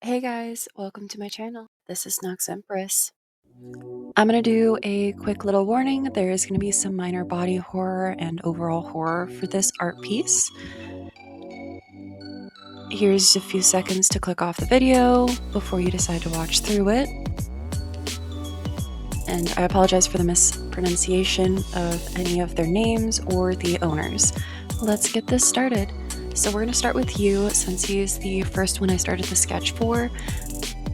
Hey guys, welcome to my channel. This is Nox Empress. I'm going to do a quick little warning. There is going to be some minor body horror and overall horror for this art piece. Here's a few seconds to click off the video before you decide to watch through it. And I apologize for the mispronunciation of any of their names or the owners. Let's get this started. So we're going to start with you, since he is the first one I started the sketch for.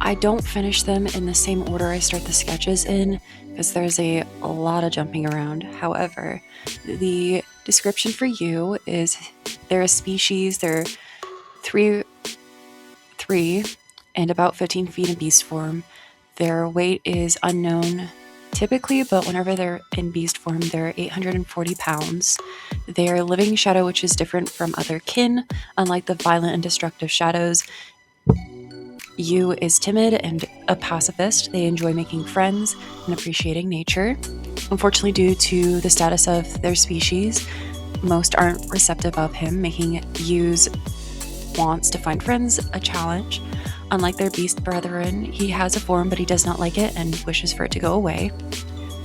I don't finish them in the same order I start the sketches in, because there's a lot of jumping around. However, the description for you is they're a species, they're three and about 15 feet in beast form. Their weight is unknown typically, but whenever they're in beast form, they're 840 pounds. They are a living shadow, which is different from other kin. Unlike the violent and destructive shadows, Yu is timid and a pacifist. They enjoy making friends and appreciating nature. Unfortunately, due to the status of their species, most aren't receptive of him, making Yu's wants to find friends a challenge. Unlike their beast brethren, he has a form, but he does not like it and wishes for it to go away.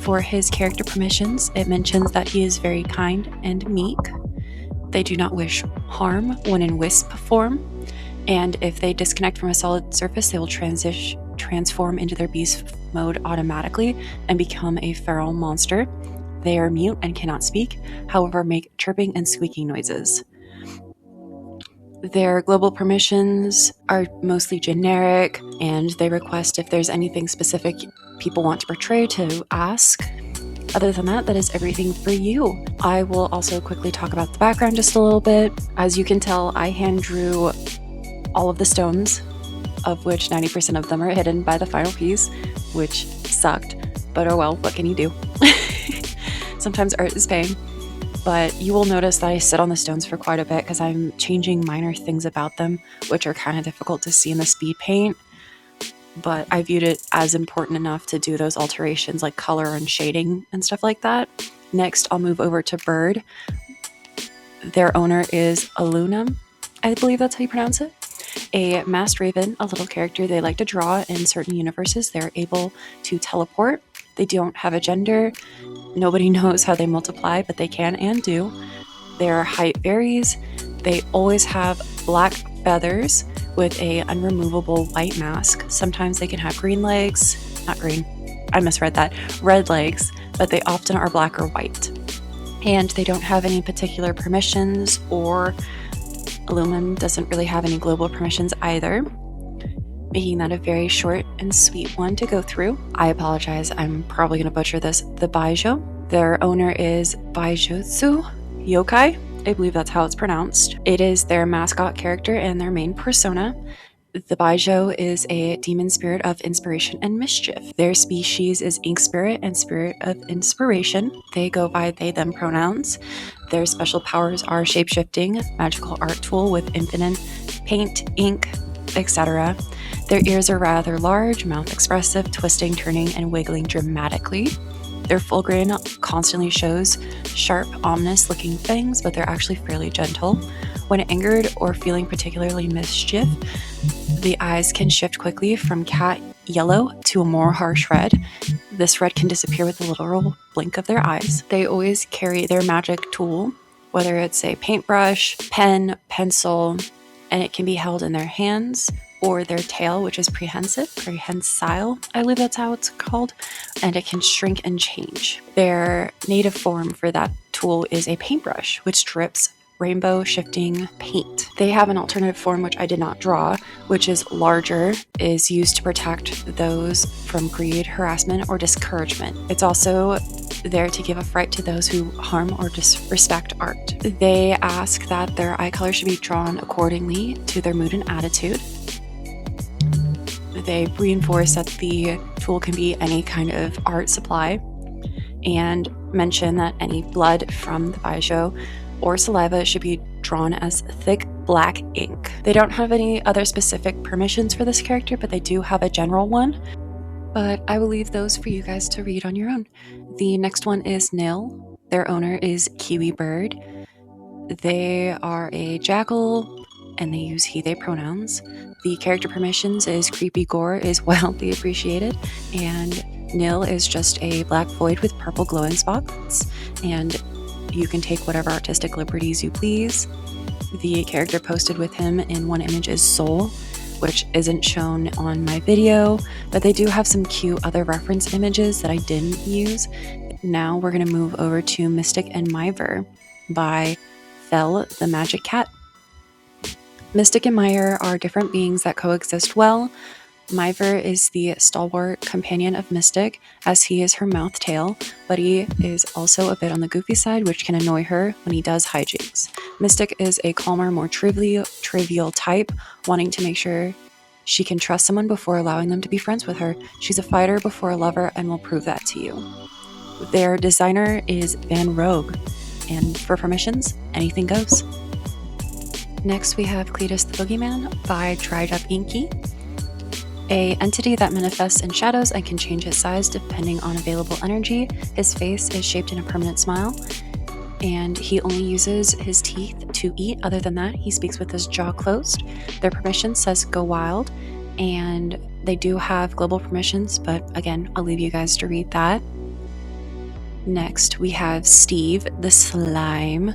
For his character permissions, it mentions that he is very kind and meek. They do not wish harm when in wisp form, and if they disconnect from a solid surface, they will transform into their beast mode automatically and become a feral monster. They are mute and cannot speak, however make chirping and squeaking noises. Their global permissions are mostly generic, and they request if there's anything specific people want to portray to ask. Other than that, that is everything for you. I will also quickly talk about the background just a little bit. As you can tell, I hand drew all of the stones, of which 90% of them are hidden by the final piece, which sucked, but oh well, what can you do? Sometimes art is pain. But you will notice that I sit on the stones for quite a bit because I'm changing minor things about them, which are kind of difficult to see in the speed paint. But I viewed it as important enough to do those alterations like color and shading and stuff like that. Next, I'll move over to Bird. Their owner is Alunum, I believe that's how you pronounce it. A masked raven, a little character they like to draw in certain universes. They're able to teleport. They don't have a gender. Nobody knows how they multiply, but they can and do. Their height varies. They always have black feathers with a unremovable white mask. Sometimes they can have green legs. Not green. I misread that. Red legs, but they often are black or white. And they don't have any particular permissions, or Aluminum doesn't really have any global permissions either, making that a very short and sweet one to go through. I apologize, I'm probably going to butcher this. The Baijo. Their owner is Baijutsu Yokai. I believe that's how it's pronounced. It is their mascot character and their main persona. The Baijo is a demon spirit of inspiration and mischief. Their species is ink spirit and spirit of inspiration. They go by they, them pronouns. Their special powers are shapeshifting, magical art tool with infinite paint, ink, etc. Their ears are rather large, mouth expressive, twisting, turning, and wiggling dramatically. Their full grin constantly shows sharp, ominous-looking fangs, but they're actually fairly gentle. When angered or feeling particularly mischief, the eyes can shift quickly from cat yellow to a more harsh red. This red can disappear with a literal blink of their eyes. They always carry their magic tool, whether it's a paintbrush, pen, pencil, and it can be held in their hands or their tail, which is prehensile, I believe that's how it's called, and it can shrink and change. Their native form for that tool is a paintbrush, which drips rainbow shifting paint. They have an alternative form, which I did not draw, which is larger, is used to protect those from greed, harassment, or discouragement. It's also there to give a fright to those who harm or disrespect art. They ask that their eye color should be drawn accordingly to their mood and attitude. They reinforce that the tool can be any kind of art supply, and mention that any blood from the Baijo or saliva should be drawn as thick black ink. They don't have any other specific permissions for this character, but they do have a general one. But I will leave those for you guys to read on your own. The next one is Nil. Their owner is Kiwi Bird. They are a jackal and they use he, they pronouns. The character permissions is creepy gore is wildly appreciated, and nil is just a black void with purple glowing spots, and you can take whatever artistic liberties you please. The character posted with him in one image is Soul, which isn't shown on my video, but they do have some cute other reference images that I didn't use. Now we're going to move over to Mystic and Myver by Fell the Magic Cat. Mystic and Myver are different beings that coexist well. Myver is the stalwart companion of Mystic, as he is her mouth tail, but he is also a bit on the goofy side, which can annoy her when he does hijinks. Mystic is a calmer, more trivial type, wanting to make sure she can trust someone before allowing them to be friends with her. She's a fighter before a lover and will prove that to you. Their designer is Van Rogue, and for permissions, anything goes. Next we have Cletus the Boogeyman by Dried Up Inky. A entity that manifests in shadows and can change his size depending on available energy. His face is shaped in a permanent smile, and he only uses his teeth to eat. Other than that, he speaks with his jaw closed. Their permission says go wild, and they do have global permissions, but again, I'll leave you guys to read that. Next, we have Steve the Slime.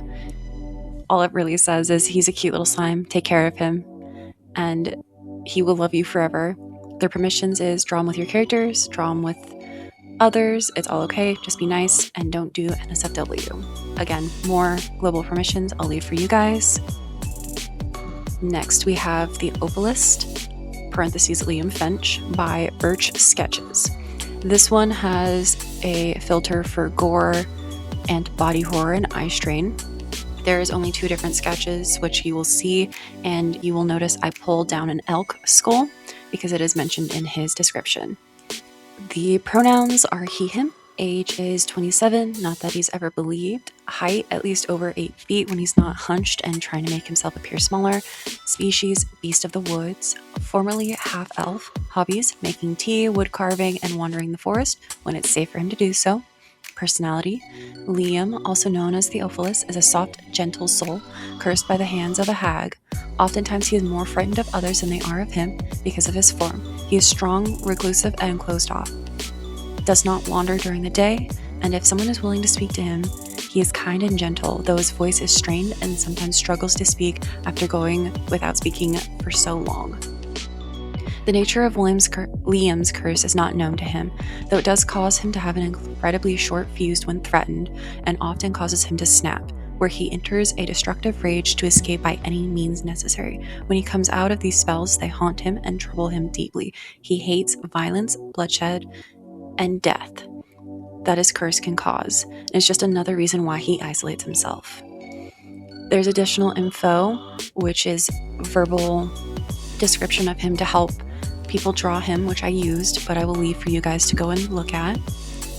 All it really says is he's a cute little slime, take care of him, and he will love you forever. Their permissions is draw them with your characters, draw them with others, it's all okay, just be nice, and don't do NSFW. Again, more global permissions I'll leave for you guys. Next we have The Opalist, parentheses Liam Finch, by Birch Sketches. This one has a filter for gore and body horror and eye strain. There's only 2 different sketches, which you will see, and you will notice I pulled down an elk skull because it is mentioned in his description. The pronouns are he, him. Age is 27, not that he's ever believed. Height, at least over 8 feet when he's not hunched and trying to make himself appear smaller. Species, beast of the woods. Formerly half-elf. Hobbies, making tea, wood carving, and wandering the forest when it's safe for him to do so. Personality, Liam, also known as the Opalist, is a soft, gentle soul, cursed by the hands of a hag. Oftentimes he is more frightened of others than they are of him because of his form. He is strong, reclusive, and closed off. Does not wander during the day, and if someone is willing to speak to him, he is kind and gentle, though his voice is strained and sometimes struggles to speak after going without speaking for so long. The nature of Liam's curse is not known to him, though it does cause him to have an incredibly short fuse when threatened, and often causes him to snap, where he enters a destructive rage to escape by any means necessary. When he comes out of these spells, they haunt him and trouble him deeply. He hates violence, bloodshed, and death that his curse can cause. And it's just another reason why he isolates himself. There's additional info, which is verbal description of him to help people draw him, which I used, but I will leave for you guys to go and look at.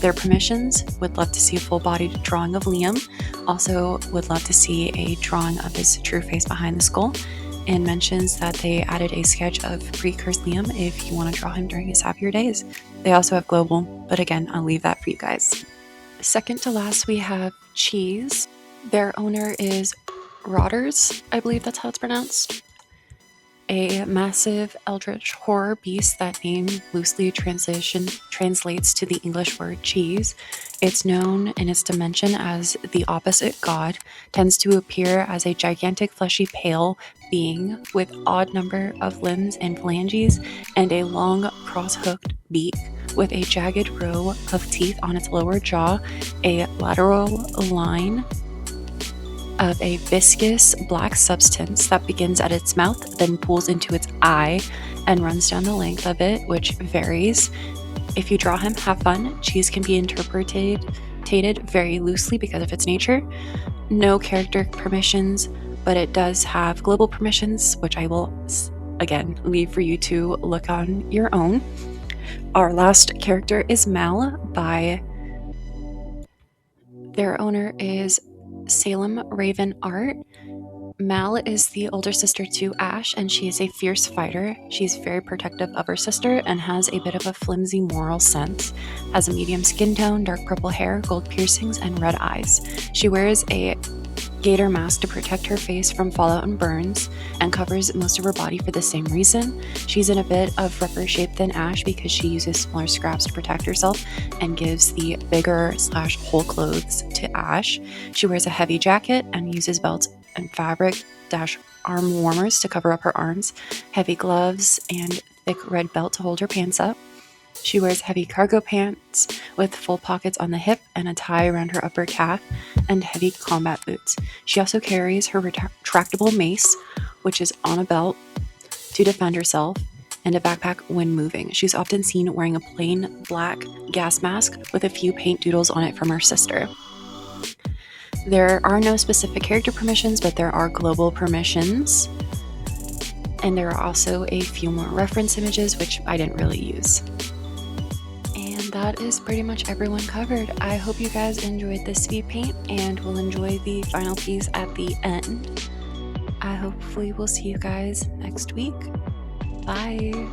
Their permissions, would love to see a full-bodied drawing of Liam. Also would love to see a drawing of his true face behind the skull, and mentions that they added a sketch of pre-cursed Liam if you want to draw him during his happier days. They also have global, but again, I'll leave that for you guys. Second to last, we have Cheese. Their owner is Rotters, I believe that's how it's pronounced. A massive eldritch horror beast that name loosely translates to the English word cheese. It's known in its dimension as the opposite god, tends to appear as a gigantic fleshy pale being with odd number of limbs and phalanges and a long cross-hooked beak with a jagged row of teeth on its lower jaw, a lateral line of a viscous black substance that begins at its mouth, then pulls into its eye and runs down the length of it, which varies. If you draw him, have fun. Cheese can be interpreted very loosely because of its nature. No character permissions, but it does have global permissions, which I will, again, leave for you to look on your own. Our last character is Mal by their owner is Salem Raven Art. Mal is the older sister to Ash, and she is a fierce fighter. She's very protective of her sister and has a bit of a flimsy moral sense. Has a medium skin tone, dark purple hair, gold piercings, and red eyes. She wears a gator mask to protect her face from fallout and burns, and covers most of her body for the same reason. She's in a bit of rougher shape than Ash because she uses smaller scraps to protect herself and gives the bigger / whole clothes to Ash. She wears a heavy jacket and uses belts and fabric - arm warmers to cover up her arms, heavy gloves, and thick red belt to hold her pants up. She wears heavy cargo pants with full pockets on the hip and a tie around her upper calf, and heavy combat boots. She also carries her retractable mace, which is on a belt, to defend herself, and a backpack when moving. She's often seen wearing a plain black gas mask with a few paint doodles on it from her sister. There are no specific character permissions, but there are global permissions. And there are also a few more reference images, which I didn't really use. And that is pretty much everyone covered. I hope you guys enjoyed this speed paint and will enjoy the final piece at the end. I hopefully will see you guys next week. Bye.